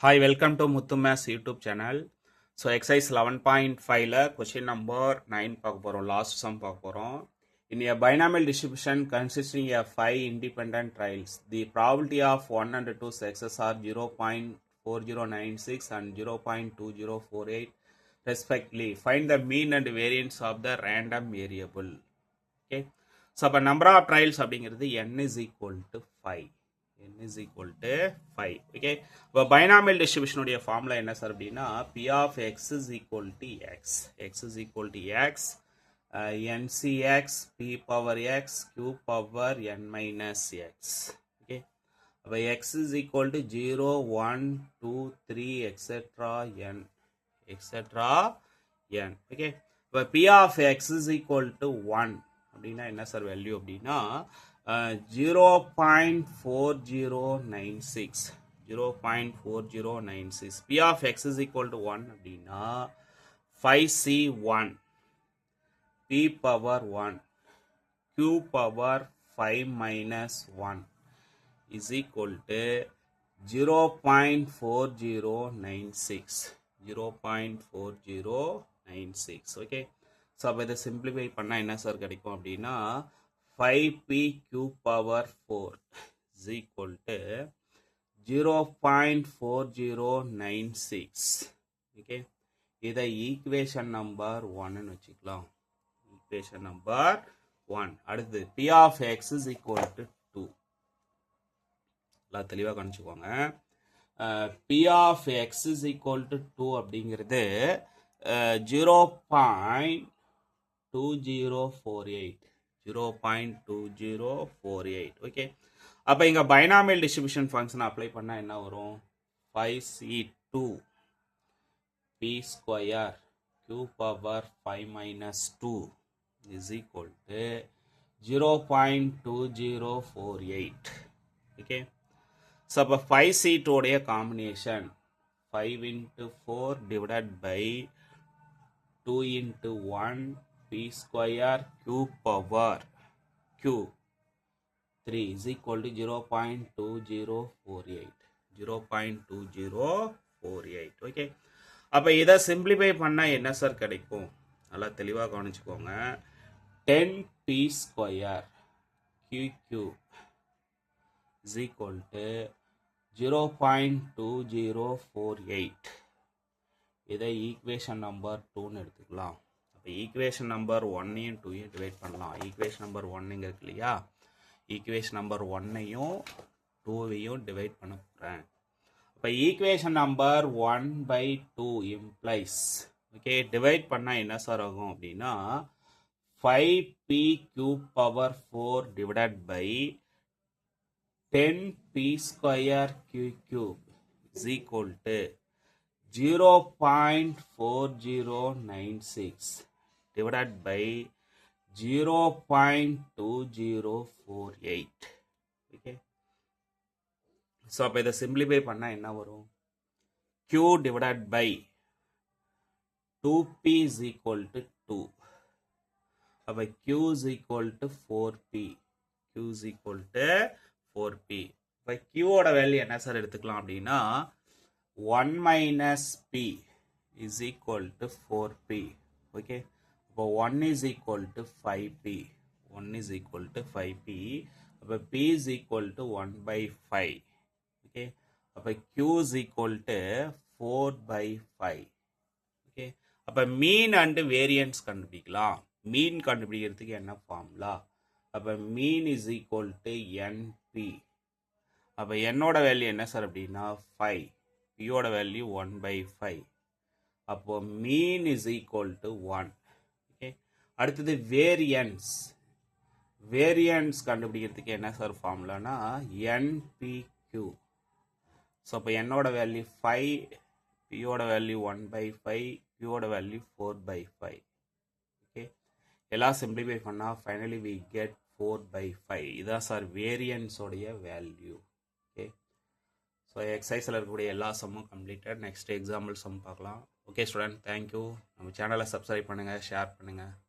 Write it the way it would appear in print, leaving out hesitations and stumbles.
Hi, welcome to Muthu Maths YouTube channel. So exercise 11.5 ல question number 9 பார்க்க போறோம். Last sum பார்க்க போறோம். In a binomial distribution consisting of 5 independent trials, the probability of 1 and 2 success are 0.4096 and 0.2048 respectively. Find the mean and variance of the random variable. Okay. So அப்ப number of trials அப்படிங்கிறது n is equal to 5. n is equal to 5. Okay. இப்போ binomial distribution உடைய formula என்ன sir அப்படின்னா p of x is equal to x. x is equal to x. ncx p power x q power n minus x. Okay. அப்போ x is equal to 0, 1, 2, 3, etc. n. etc. n. Okay. இப்போ p of x is equal to 1. அப்படின்னா என்ன sir value அப்படின்னா 0.4096 0.4096 p of x is equal to 1 அப்படின்னா 5c1 p power 1 q power 5 minus 1 is equal to 0.4096 0.4096 okay. So அப்போ இதை simplify பண்ணால் என்ன sir கிடைக்கும் அப்படின்னா 5p q power 4 is equal to 0.4096 okay. இதை ஈக்குவேஷன் நம்பர் 1 வச்சுக்கலாம். Equation number 1. அடுத்து p of x is equal to 2. எல்லாம் தெளிவாக கணிச்சுக்கோங்க. p of x is equal to 2 அப்படிங்கிறது 0.2048 ஓகே. அப்போ இங்கே பைனாமியல் டிஸ்ட்ரிபியூஷன் ஃபங்க்ஷன் அப்ளை பண்ணால் என்ன வரும் 5c2 p square q power 5 minus 2 is equal to 0.2048 okay. So அப்போ 5c2 உடைய combination 5 into 4 divided by 2 into 1 p square q power q 3 is equal to 0.2048 okay. அப்போ இதை simplify பண்ணால் என்ன sir கிடைக்கும் நல்லா தெளிவாக கவனிச்சுக்கோங்க. 10p square qq is equal to 0.2048. இதை ஈக்குவேஷன் நம்பர் 2ன்னு எடுத்துக்கலாம். அப்போ ஈக்குவேஷன் நம்பர் 1ஐயும் 2ஐயும் டிவைட் பண்ணலாம். ஈக்குவேஷன் நம்பர் 1 இங்கே இருக்கு இல்லையா, ஈக்குவேஷன் நம்பர் 1ஐயும் 2ஐயும் டிவைட் பண்ண போகிறேன். அப்போ equation number 1/2 implies okay. Divide பண்ணால் என்ன சார் ஆகும் அப்படின்னா 5p cube power 4 divided by 10p square q cube is equal to 0.4096 divided by 0.2048 okay. So அப்போ இதை சிம்பிளிஃபை பண்ணால் என்ன வரும் q divided by 2p is equal to 2. அப்போ q is equal to 4p. q is equal to 4p. இப்போ q ஓட value என்ன sir எடுத்துக்கலாம் அப்படின்னா 1 minus p is equal to 4p okay. அப்போ 1 is equal to 5p. 1 is equal to 5p. அப்போ p is equal to 1/5 okay. அப்போ q is equal to 4/5 okay. அப்போ மீன் and variance கண்டுபிடிக்கலாம். மீன் கண்டுபிடிக்கிறதுக்கு என்ன ஃபார்முலா, அப்போ mean is equal to np. அப்போ என்னோட வேல்யூ என்ன சார் அப்படின்னா 5, பியோட வேல்யூ 1/5. அப்போ mean is equal to 1 okay. அடுத்தது வேரியன்ஸ். வேரியன்ஸ் கண்டுபிடிக்கிறதுக்கு என்ன சார் ஃபார்முலானா npq. ஸோ அப்போ என்னோட வேல்யூ 5, பியோட வேல்யூ 1/5, பியோட வேல்யூ 4/5 ஓகே. எல்லாம் சிம்பிளிஃபை பண்ணால் ஃபைனலி வி கெட் 4/5. இதான் சார் வேரியன்ஸோடைய வேல்யூ ஓகே. ஸோ எக்ஸசைஸில் இருக்கக்கூடிய எல்லா சம்மும் கம்ப்ளீட்டட். நெக்ஸ்ட் எக்ஸாம்பிள் சம் பார்க்கலாம். Okay student, thank you. நம்ம சேனலை சப்ஸ்கிரைப் பண்ணுங்கள், ஷேர் பண்ணுங்கள்.